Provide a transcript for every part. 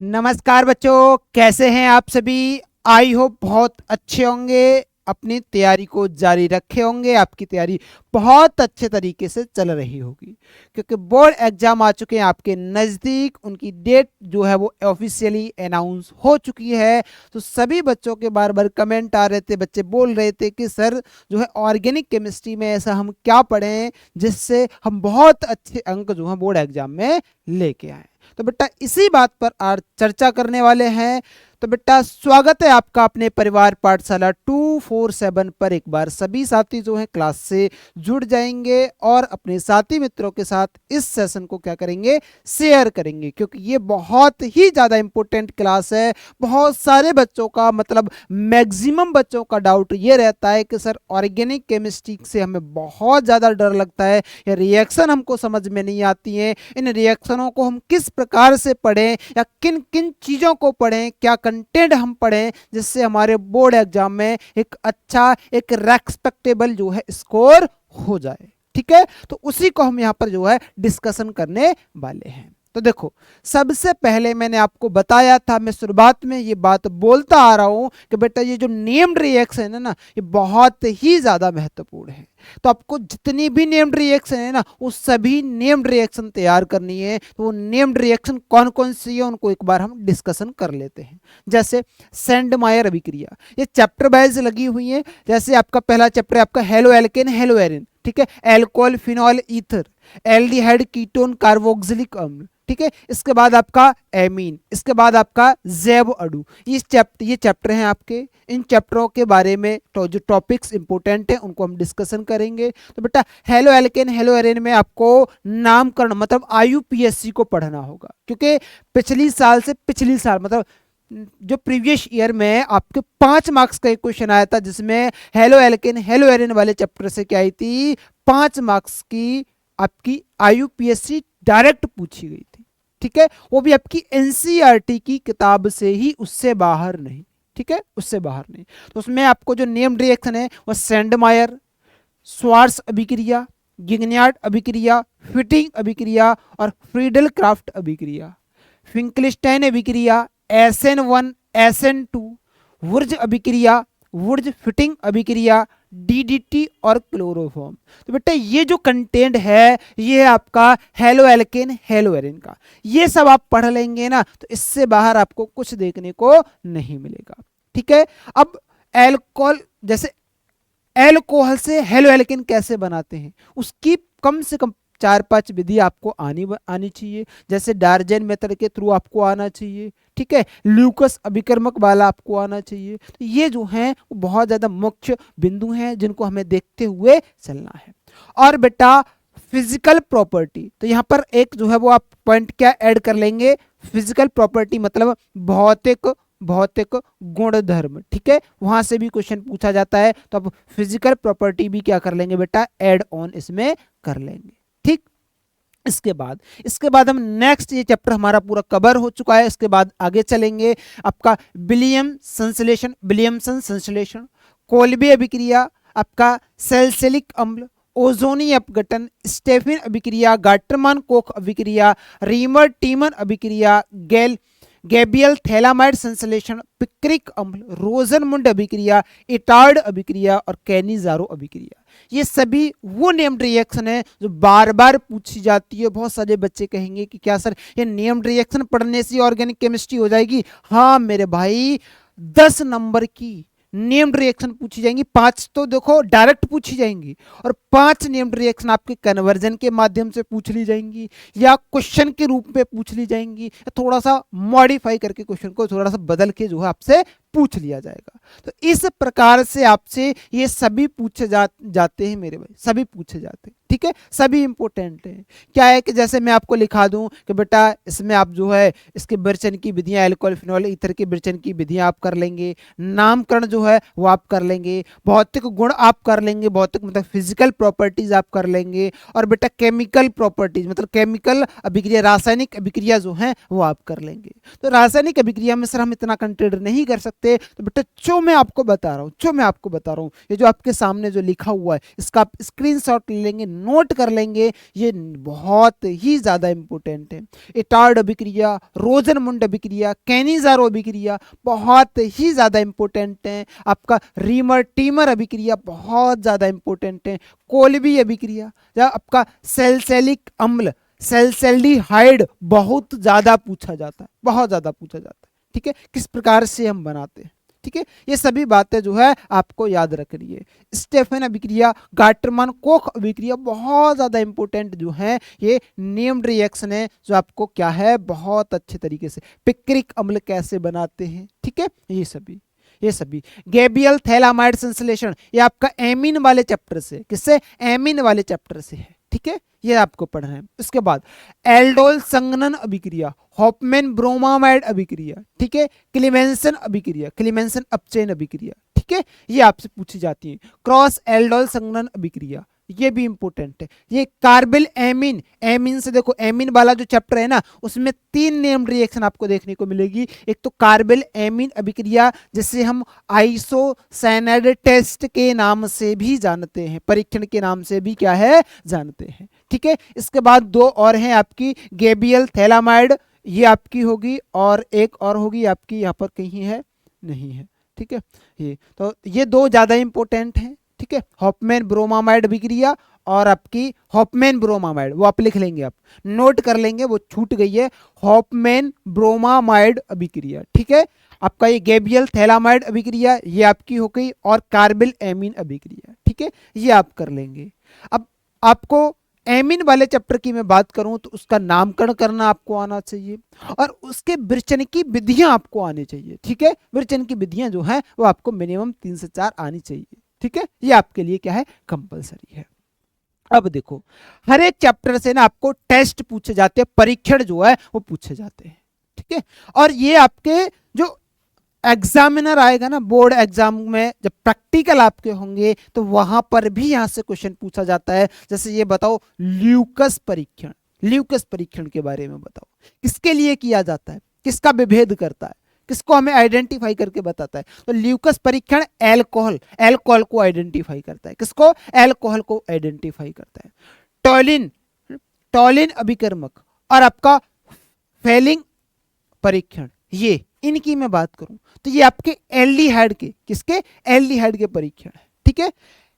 नमस्कार बच्चों, कैसे हैं आप सभी। आई होप बहुत अच्छे होंगे, अपनी तैयारी को जारी रखे होंगे। आपकी तैयारी बहुत अच्छे तरीके से चल रही होगी क्योंकि बोर्ड एग्जाम आ चुके हैं आपके नज़दीक। उनकी डेट जो है वो ऑफिशियली अनाउंस हो चुकी है। तो सभी बच्चों के बार बार कमेंट आ रहे थे, बच्चे बोल रहे थे कि सर जो है ऑर्गेनिक केमिस्ट्री में ऐसा हम क्या पढ़ें जिससे हम बहुत अच्छे अंक जो है बोर्ड एग्जाम में लेके आए। तो बेटा इसी बात पर आज चर्चा करने वाले हैं। तो बेटा स्वागत है आपका अपने परिवार पाठशाला 247 पर। एक बार सभी साथी जो हैं क्लास से जुड़ जाएंगे और अपने साथी मित्रों के साथ इस सेशन को क्या करेंगे, शेयर करेंगे, क्योंकि ये बहुत ही ज़्यादा इंपॉर्टेंट क्लास है। बहुत सारे बच्चों का मतलब मैक्सिमम बच्चों का डाउट ये रहता है कि सर ऑर्गेनिक केमिस्ट्री से हमें बहुत ज़्यादा डर लगता है, या रिएक्शन हमको समझ में नहीं आती है। इन रिएक्शनों को हम किस प्रकार से पढ़ें या किन किन चीज़ों को पढ़ें, क्या कंटेंट हम पढ़ें जिससे हमारे बोर्ड एग्जाम में एक अच्छा एक रेस्पेक्टेबल जो है स्कोर हो जाए। ठीक है, तो उसी को हम यहाँ पर जो है डिस्कशन करने वाले हैं। तो देखो, सबसे पहले मैंने आपको बताया था, मैं शुरुआत में ये बात बोलता आ रहा हूं कि बेटा ये जो नेम्ड रिएक्शन है ना, ये बहुत ही ज्यादा महत्वपूर्ण है। तो आपको जितनी भी नेम्ड रिएक्शन है ना, वो सभी नेम्ड रिएक्शन तैयार करनी है। तो वो नेम्ड रिएक्शन कौन कौन सी है उनको एक बार हम डिस्कशन कर लेते हैं। जैसे सेंडमायर अभिक्रिया, ये चैप्टर वाइज लगी हुई है। जैसे आपका पहला चैप्टर है आपका हेलो एल्केन हेलो एरिन, ठीक है, alcohol phenol ether, aldehyde ketone carboxylic अम्ल, ठीक है। इसके बाद आपका एमीन, इसके बाद आपका जैव अणु। ये चैप्टर हैं आपके। इन चैप्टरों के बारे में तो जो टॉपिक्स इंपॉर्टेंट हैं उनको हम डिस्कशन करेंगे। तो बेटा हेलो एल्केन हेलो एरेन में आपको नामकरण मतलब आईयूपीएससी को पढ़ना होगा, क्योंकि पिछली साल मतलब जो प्रीवियस ईयर में आपके 5 मार्क्स का एक क्वेश्चन आया था, जिसमें हेलो एल्केन हेलो एरेन वाले चैप्टर से क्या आई थी, 5 मार्क्स की आपकी आईयूपीएससी डायरेक्ट पूछी गई थी। ठीक है, वो भी आपकी एनसीईआरटी की किताब से ही, उससे बाहर नहीं। ठीक है, उससे बाहर नहीं। तो उसमें आपको जो नेम्ड रिएक्शन है वो सेंडमायर, स्वार्स अभिक्रिया, गिग्नार्ड अभिक्रिया, फिटिंग अभिक्रिया और फ्रीडल क्राफ्ट अभिक्रिया, फिंकलिस्टाइन अभिक्रिया, SN1 SN2, वुर्ज अभिक्रिया, वुर्ज फिटिंग अभिक्रिया, डीडीटी और क्लोरोफॉर्म। तो बेटा ये जो कंटेंट है ये आपका हेलो एल्केन हेलो एरिन का, ये सब आप पढ़ लेंगे ना, तो इससे बाहर आपको कुछ देखने को नहीं मिलेगा। ठीक है, अब एल्कोहल, जैसे एल्कोहल से हेलो एल्केन कैसे बनाते हैं, उसकी कम से कम 4-5 विधि आपको आनी चाहिए। जैसे डार्जेन मेथड के थ्रू आपको आना चाहिए। ठीक है, ल्यूकस अभिकर्मक वाला आपको आना चाहिए। तो ये जो हैं वो बहुत ज़्यादा मुख्य बिंदु हैं जिनको हमें देखते हुए चलना है। और बेटा फिजिकल प्रॉपर्टी, तो यहाँ पर एक जो है वो आप पॉइंट क्या ऐड कर लेंगे, फिजिकल प्रॉपर्टी मतलब भौतिक भौतिक गुणधर्म। ठीक है, वहां से भी क्वेश्चन पूछा जाता है, तो अब फिजिकल प्रॉपर्टी भी क्या कर लेंगे बेटा, ऐड ऑन इसमें कर लेंगे। ठीक, इसके बाद हम नेक्स्ट, ये चैप्टर हमारा पूरा कवर हो चुका है। इसके बाद आगे चलेंगे आपका विलियमसन संश्लेषण, कोल्बे अभिक्रिया, आपका सैलिसिलिक अम्ल, ओजोनी अपघटन, स्टेफिन अभिक्रिया, गाटरमान कोख अभिक्रिया, रीमर टीमन अभिक्रिया, गैबियल थैलामाइड संश्लेषण, पिक्रिक अम्ल, रोजनमुंड अभिक्रिया, इटार्ड अभिक्रिया और कैनिजारो अभिक्रिया। ये सभी वो नेम्ड रिएक्शन है जो बार बार पूछी जाती है। बहुत सारे बच्चे कहेंगे कि क्या सर ये नेम्ड रिएक्शन पढ़ने से ऑर्गेनिक केमिस्ट्री हो जाएगी। हाँ मेरे भाई, 10 नंबर की नेम्ड रिएक्शन पूछी जाएंगी। 5 तो देखो डायरेक्ट पूछी जाएंगी, और 5 नेम्ड रिएक्शन आपके कन्वर्जन के माध्यम से पूछ ली जाएंगी, या क्वेश्चन के रूप में पूछ ली जाएंगी, या थोड़ा सा मॉडिफाई करके क्वेश्चन को थोड़ा सा बदल के जो है आपसे पूछ लिया जाएगा। तो इस प्रकार से आपसे ये सभी पूछे जाते हैं मेरे भाई, सभी पूछे जाते हैं। ठीक है, सभी इंपॉर्टेंट हैं। क्या है कि जैसे मैं आपको लिखा दूं कि बेटा इसमें आप जो है इसके विरचन की विधियां, अल्कोहल फिनॉल ईथर के विरचन की विधियां आप कर लेंगे, नामकरण जो है वो आप कर लेंगे, भौतिक गुण आप कर लेंगे, भौतिक मतलब फिजिकल प्रॉपर्टीज आप कर लेंगे, और बेटा केमिकल प्रॉपर्टीज मतलब केमिकल अभिक्रिया, रासायनिक अभिक्रिया जो है वो आप कर लेंगे। तो रासायनिक अभिक्रिया में सर हम इतना कंसिडर नहीं कर सकते, जानते तो बेटा जो मैं आपको बता रहा हूँ ये जो आपके सामने जो लिखा हुआ है इसका आप स्क्रीनशॉट ले लेंगे, नोट कर लेंगे, ये बहुत ही ज्यादा इंपॉर्टेंट है। इटार्ड अभिक्रिया, रोजनमुंड अभिक्रिया, कैनिजारो अभिक्रिया बहुत ही ज्यादा इंपॉर्टेंट है। आपका रीमर टीमर अभिक्रिया बहुत ज्यादा इंपॉर्टेंट है। कोल्बी अभिक्रिया, जब आपका सैलिसिलिक अम्ल, सैल्सिल्डिहाइड बहुत ज्यादा पूछा जाता है, बहुत ज्यादा पूछा जाता है। ठीक है, किस प्रकार से हम बनाते हैं, ठीक है, ये सभी बातें जो है आपको याद रखनी है। स्टेफन अभिक्रिया, गाटरमन कोख अभिक्रिया बहुत ज्यादा इंपॉर्टेंट जो है, ये नेम्ड रिएक्शन है जो आपको क्या है बहुत अच्छे तरीके से, पिक्रिक अम्ल कैसे बनाते हैं, ठीक है, ये सभी गैबियल थैलामाइड संश्लेषण, ये आपका एमीन वाले चैप्टर से, किससे, एमीन वाले चैप्टर से है, ठीक है, ये आपको पढ़ना है। इसके बाद एल्डोल संगनन अभिक्रिया, हॉपमैन ब्रोमामाइड अभिक्रिया, ठीक है, क्लीमेंसन अभिक्रिया, क्लीमेंसन अपचेन अभिक्रिया, ठीक है, ये आपसे पूछी जाती है। क्रॉस एल्डोल संगनन अभिक्रिया, ये भी इंपॉर्टेंट है। ये कार्बिल एमीन, एमीन से देखो, एमीन वाला जो चैप्टर है ना उसमें 3 नेम्ड रिएक्शन आपको देखने को मिलेगी। एक तो कार्बिल एमीन अभिक्रिया जिसे हम आइसोसाइनाइड टेस्ट के नाम से भी जानते हैं, परीक्षण के नाम से भी क्या है जानते हैं, ठीक है। इसके बाद 2 और हैं आपकी, गैबियल थैलामाइड, ये आपकी होगी, और एक और होगी आपकी, यहाँ पर कहीं है नहीं है, ठीक है। ये 2 ज्यादा इंपॉर्टेंट हैं, ठीक है, हॉपमैन ब्रोमामाइड अभिक्रिया और आपकी हॉपमैन ब्रोमामाइड, वो आप लिख लेंगे, आप नोट कर लेंगे, वो छूट गई है, हॉपमैन ब्रोमामाइड अभिक्रिया, ठीक है। आपका ये गैबियल थैलामाइड अभिक्रिया ये आपकी हो गई, और कार्बिल एमीन अभिक्रिया, ठीक है, ये आप कर लेंगे। अब आपको एमीन वाले चैप्टर की मैं बात करूं तो उसका नामकरण करना आपको आना चाहिए, और उसके विरचन की विधियां आपको आनी चाहिए, ठीक है, विरचन की विधियां जो हैं वो आपको मिनिमम 3 से 4 आनी चाहिए, ठीक है, ये आपके लिए क्या है कंपलसरी है। अब देखो, हर एक चैप्टर से ना आपको टेस्ट पूछे जाते हैं, परीक्षण जो है वो पूछे जाते हैं, ठीक है। और ये आपके जो एग्जामिनर आएगा ना बोर्ड एग्जाम में, जब प्रैक्टिकल आपके होंगे तो वहां पर भी यहां से क्वेश्चन पूछा जाता है। जैसे ये बताओ, ल्यूकस परीक्षण, ल्यूकस परीक्षण के बारे में बताओ, किसके लिए किया जाता है, किसका विभेद करता है, किसको हमें आइडेंटिफाई करके बताता है। तो ल्यूकस परीक्षण एल्कोहल को आइडेंटिफाई करता है, किसको, एल्कोहल को आइडेंटिफाई करता है। टॉलिन अभिकर्मक और आपका फेलिंग परीक्षण, ये इनकी मैं बात करूं तो ये आपके एल्डिहाइड के, किसके, एल्डिहाइड के परीक्षण है, ठीक है।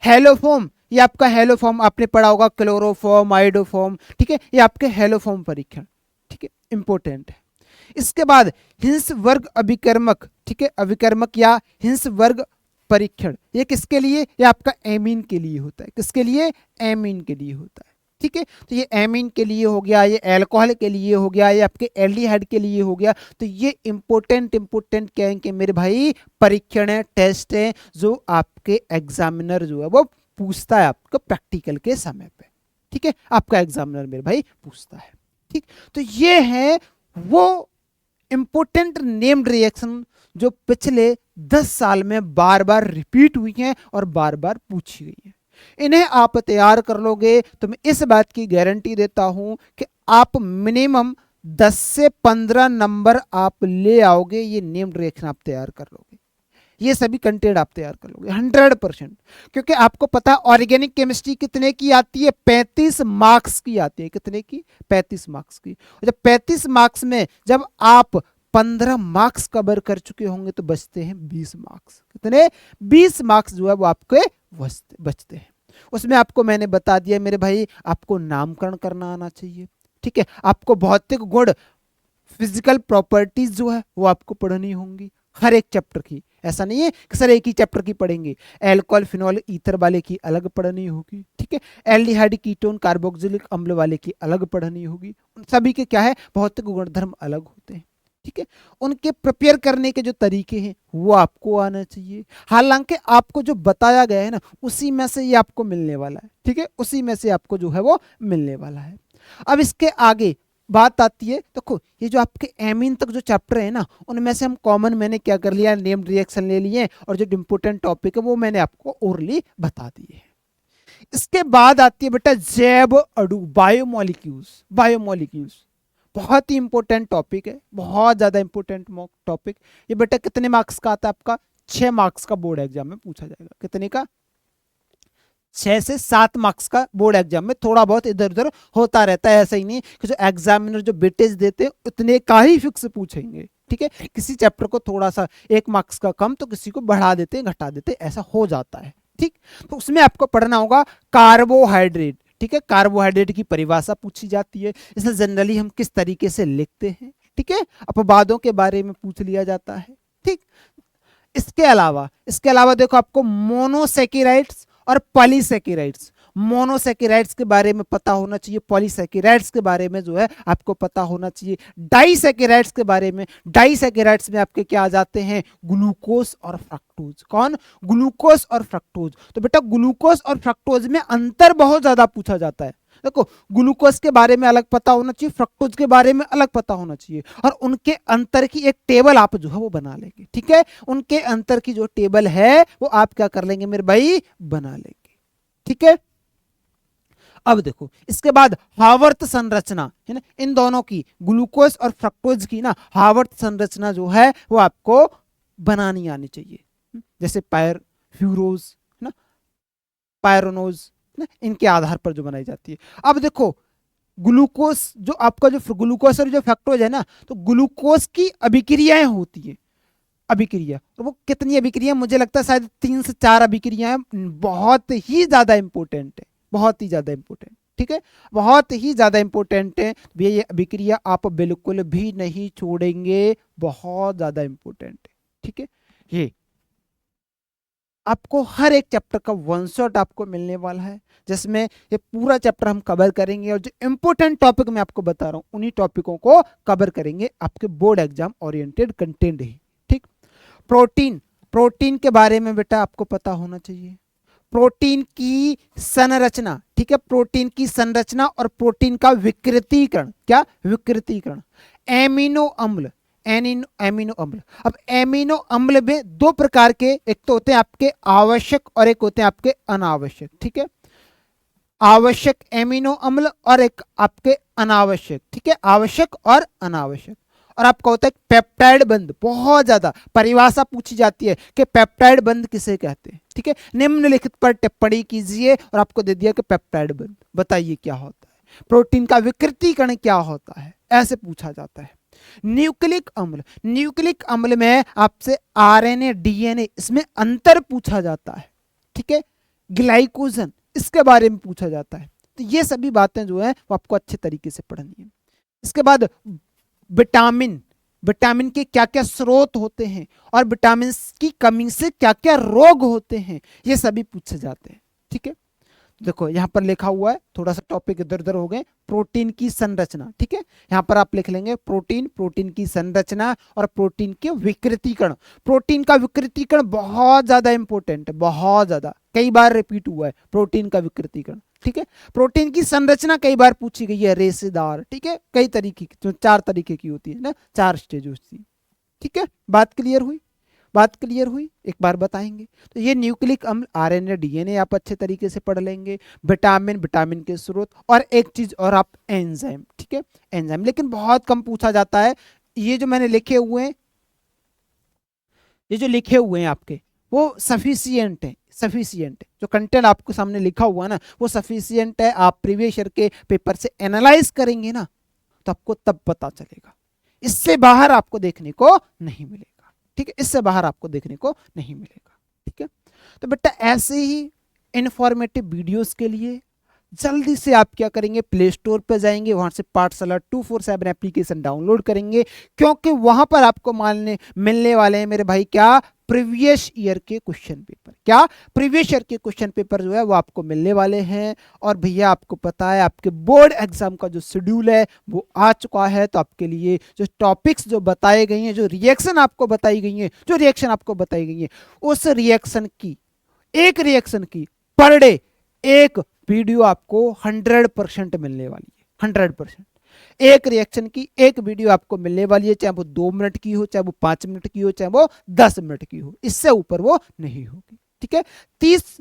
हेलोफॉर्म, ये आपका हेलोफॉर्म आपने पढ़ा होगा, क्लोरोफॉर्म, आइडोफॉर्म, ठीक है, ये आपके हेलोफॉर्म परीक्षण, ठीक है, इंपॉर्टेंट है। इसके बाद हिंस वर्ग अभिकर्मक, ठीक है, अभिकर्मक या हिंस वर्ग परीक्षण, ये किसके लिए, ये आपका एमीन के लिए होता है, किसके लिए, एमीन के लिए होता है, ठीक है। तो ये एमीन के लिए हो गया, ये एल्कोहल के लिए हो गया, ये आपके एल्डिहाइड के लिए हो गया। तो ये इंपॉर्टेंट क्या है कि मेरे भाई परीक्षण है, टेस्ट है, जो आपके एग्जामिनर जो है वो पूछता है आपको प्रैक्टिकल के समय पे, ठीक है, आपका एग्जामिनर मेरे भाई पूछता है, ठीक। तो ये है वो इंपॉर्टेंट नेम्ड रिएक्शन जो पिछले 10 साल में बार बार रिपीट हुई हैं और बार बार पूछी गई हैं। इन्हें आप तैयार कर लोगे तो मैं इस बात की गारंटी देता हूं कि आप मिनिमम 10 से 15 नंबर आप ले आओगे। ये नेम्ड रिएक्शन आप तैयार कर लोगे, ये सभी कंटेंट आप तैयार कर लोगे 100%, क्योंकि आपको पता है ऑर्गेनिक केमिस्ट्री कितने की आती है, 35 मार्क्स की आती है, कितने की, 35 मार्क्स की। जब 35 मार्क्स में जब आप 15 मार्क्स कवर कर चुके होंगे तो बचते हैं 20 मार्क्स, कितने, 20 मार्क्स जो है वो आपके बचते हैं। उसमें आपको मैंने बता दिया मेरे भाई, आपको नामकरण करना आना चाहिए, ठीक है, आपको भौतिक गुण, फिजिकल प्रॉपर्टीज जो है वो आपको पढ़नी होंगी हर एक चैप्टर की। ऐसा नहीं है कि सर एक ही चैप्टर की पढ़ेंगे, एल्कोहल फिनॉल ईथर वाले की अलग पढ़नी होगी, ठीक है, एल्डिहाइड कीटोन कार्बोक्सिलिक अम्ल वाले की अलग पढ़नी होगी। उन सभी के क्या है, भौतिक गुणधर्म अलग होते हैं, ठीक है, उनके प्रिपेयर करने के जो तरीके हैं वो आपको आना चाहिए। हालांकि आपको जो बताया गया है ना उसी में से ये आपको मिलने वाला है, ठीक है, उसी में से आपको जो है वो मिलने वाला है। अब इसके आगे बात आती है, देखो ये जो आपके एमीन तक जो चैप्टर है ना उनमें से हम कॉमन मैंने क्या कर लिया, नेम्ड रिएक्शन ले लिए, और जो इंपोर्टेंट टॉपिक है वो मैंने आपको ओरली बता दिए है। इसके बाद आती है बेटा जैव अणु, बायोमोलिक्यूल्स। बहुत ही इंपॉर्टेंट टॉपिक है, बहुत ज्यादा इंपॉर्टेंट टॉपिक। ये बेटा कितने मार्क्स का आता है आपका? 6 मार्क्स का बोर्ड एग्जाम में पूछा जाएगा। कितने का? 6 से 7 मार्क्स का बोर्ड एग्जाम में। थोड़ा बहुत इधर उधर होता रहता है, ऐसा ही नहीं कि जो एग्जामिनर जो वेटेज देते हैं उतने का ही फिक्स पूछेंगे, ठीक है। किसी चैप्टर को थोड़ा सा 1 मार्क्स का कम तो किसी को बढ़ा देते हैं, घटा देते हैं, ऐसा हो जाता है, ठीक। तो उसमें आपको पढ़ना होगा कार्बोहाइड्रेट, ठीक है। कार्बोहाइड्रेट की परिभाषा पूछी जाती है, इसे जनरली हम किस तरीके से लिखते हैं, ठीक है। अपवादों के बारे में पूछ लिया जाता है, ठीक। इसके अलावा देखो आपको मोनोसेकेराइड्स और पॉलीसेकेराइड्स, मोनोसेकेराइड्स के बारे में पता होना चाहिए, पॉलीसेकेराइड्स के बारे में जो है आपको पता होना चाहिए, डाइसेकेराइड्स के बारे में। डाइसेकेराइड्स में आपके क्या आ जाते हैं? ग्लूकोज और फ्रक्टोज। कौन? ग्लूकोज और फ्रक्टोज। तो बेटा ग्लूकोज और फ्रक्टोज में अंतर बहुत ज्यादा पूछा जाता है। देखो ग्लूकोज के बारे में अलग पता होना चाहिए, फ्रक्टोज के बारे में अलग पता होना चाहिए, और उनके अंतर की एक टेबल आप जो है वो बना लेंगे, ठीक है। उनके अंतर की जो टेबल है वो आप क्या कर लेंगे मेरे भाई? बना लेंगे, ठीक है। अब देखो इसके बाद हावर्त संरचना है ना, इन दोनों की, ग्लूकोज और फ्रक्टोज की ना हावर्त संरचना जो है वो आपको बनानी आनी चाहिए। जैसे फ्यूरोज है ना, पायरोनोज ना, इनके आधार पर जो बनाई जाती है। अब देखो ग्लूकोज जो आपका, जो ग्लूकोज और जो फ्रक्टोज है ना, तो ग्लूकोज की अभिक्रियाएं होती है, अभिक्रिया, और वो कितनी अभिक्रिया? मुझे लगता है शायद 3 से 4 अभिक्रियाएं, बहुत ही ज्यादा इंपॉर्टेंट है, बहुत ही ज्यादा इंपॉर्टेंट, ठीक है। बहुत ही ज्यादा इंपॉर्टेंट है भैया, ये अभिक्रिया आप बिल्कुल भी नहीं छोड़ेंगे, बहुत ज्यादा इंपॉर्टेंट है, ठीक है। ये आपको हर एक चैप्टर का वन शॉट आपको मिलने वाला है, जिसमें ये पूरा चैप्टर हम कवर करेंगे, और जो इंपॉर्टेंट टॉपिक मैं आपको बता रहा हूं उन्हीं टॉपिकों को कवर करेंगे। आपके बोर्ड एग्जाम ओरिएंटेड कंटेंट ही, ठीक। प्रोटीन, प्रोटीन के बारे में बेटा आपको पता होना चाहिए। प्रोटीन की संरचना, ठीक है, प्रोटीन की संरचना और प्रोटीन का विकृतीकरण। क्या? विकृतीकरण। एमिनो अम्ल, एमिनो अम्ल। अब एमिनो अम्ल में 2 प्रकार के, एक तो होते हैं आपके आवश्यक और एक होते हैं आपके अनावश्यक, ठीक है। आवश्यक एमिनो अम्ल और एक आपके अनावश्यक, ठीक है, आवश्यक और अनावश्यक। और आपका होता है पेप्टाइड बंध, बहुत ज्यादा परिभाषा पूछी जाती है कि पेप्टाइड बंध किसे कहते हैं, ठीक है। निम्नलिखित पर टिप्पणी कीजिए, और आपको दे दिया कि पेप्टाइड बंध, बताइए क्या होता है, प्रोटीन का विकृतीकरण क्या होता है, ऐसे पूछा जाता है। न्यूक्लिक अम्ल, न्यूक्लिक अम्ल में आपसे आरएनए डीएनए इसमें अंतर पूछा जाता है, ठीक है। ग्लाइकोजन, इसके बारे में पूछा जाता है। तो ये सभी बातें जो है वो आपको अच्छे तरीके से पढ़नी है। इसके बाद विटामिन, विटामिन के क्या क्या स्रोत होते हैं, और विटामिन की कमी से क्या क्या रोग होते हैं, ये सभी पूछे जाते हैं, ठीक है। देखो यहां पर लिखा हुआ है, थोड़ा सा टॉपिक इधर उधर हो गए, प्रोटीन की संरचना, ठीक है। यहां पर आप लिख लेंगे प्रोटीन, प्रोटीन की संरचना और प्रोटीन के विकृतीकरण। प्रोटीन का विकृतीकरण बहुत ज्यादा इंपॉर्टेंट है, बहुत ज्यादा, कई बार रिपीट हुआ है प्रोटीन का विकृतीकरण, ठीक है। प्रोटीन की संरचना कई बार पूछी गई है, रेशेदार, ठीक है, कई तरीके की, जो 4 तरीके की होती है ना, 4 स्टेज होती है, ठीक है। बात क्लियर हुई? बात क्लियर हुई? एक बार बताएंगे। तो ये न्यूक्लिक अम्ल, आरएनए डीएनए आप अच्छे तरीके से पढ़ लेंगे। विटामिन, विटामिन के स्रोत, और एक चीज और आप एंजाइम, ठीक है, एंजाइम, लेकिन बहुत कम पूछा जाता है। ये जो मैंने लिखे हुए हैं, ये जो लिखे हुए हैं आपके, वो सफिशियंट है, सफिशियंट है, जो कंटेंट आपको सामने लिखा हुआ है ना वो सफिशियंट है। आप प्रीवियस ईयर के पेपर से एनालाइज करेंगे ना तो आपको तब पता चलेगा, इससे बाहर आपको देखने को नहीं मिलेगा, ठीक है, इससे बाहर आपको देखने को नहीं मिलेगा, ठीक है। तो बेटा ऐसे ही इंफॉर्मेटिव वीडियोस के लिए जल्दी से आप क्या करेंगे, प्ले स्टोर पर जाएंगे, वहां से पाठशाला 247 एप्लीकेशन डाउनलोड करेंगे, क्योंकि वहां पर आपको मिलने वाले हैं मेरे भाई क्या, प्रीवियस ईयर के क्वेश्चन पेपर। क्या? प्रीवियस ईयर के क्वेश्चन पेपर जो है वो आपको मिलने वाले हैं। और भैया आपको पता है आपके बोर्ड एग्जाम का जो शेड्यूल है वो आ चुका है, तो आपके लिए जो टॉपिक्स जो बताए गए हैं, जो रिएक्शन आपको बताई गई है, जो रिएक्शन आपको बताई गई है, उस रिएक्शन की, एक रिएक्शन की पर डे एक वीडियो आपको 100% मिलने वाली है, 100%। एक रिएक्शन की एक वीडियो आपको मिलने वाली है, चाहे वो 2 मिनट की हो, चाहे वो 5 मिनट की हो, चाहे वो 10 मिनट की हो, इससे ऊपर वो नहीं होगी, ठीक है। 30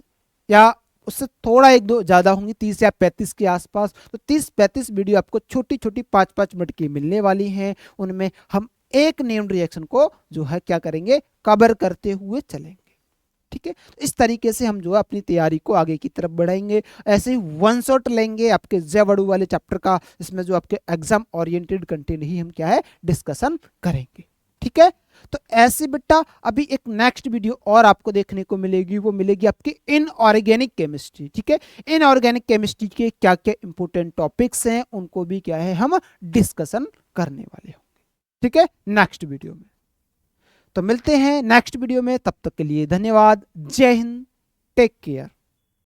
या उससे थोड़ा एक दो ज़्यादा होंगी, 30 या 35 के आसपास। तो 30-35 वीडियो आपको छोटी छोटी 5-5 मिनट की मिलने वाली हैं। उनमें हम एक नेम्ड रिएक्शन को जो है क्या करेंगे, कवर करते हुए चलेंगे। ठीक है, तो इस तरीके से हम जो है अपनी तैयारी को आगे की तरफ बढ़ाएंगे। ऐसे ही वन शॉट लेंगे आपके जेवड़ू वाले चैप्टर का, इसमें जो आपके एग्जाम ओरिएंटेड कंटेंट ही हम क्या है डिस्कशन करेंगे। ठीक है, तो ऐसे बेटा अभी एक नेक्स्ट वीडियो और आपको देखने को मिलेगी, वो मिलेगी आपकी इनऑर्गेनिक केमिस्ट्री। ठीक है, इनऑर्गेनिक केमिस्ट्री के क्या क्या इंपॉर्टेंट टॉपिक्स हैं उनको भी क्या है हम डिस्कशन करने वाले होंगे। ठीक है, नेक्स्ट वीडियो में। तो मिलते हैं नेक्स्ट वीडियो में, तब तक के लिए धन्यवाद। जय हिंद, टेक केयर।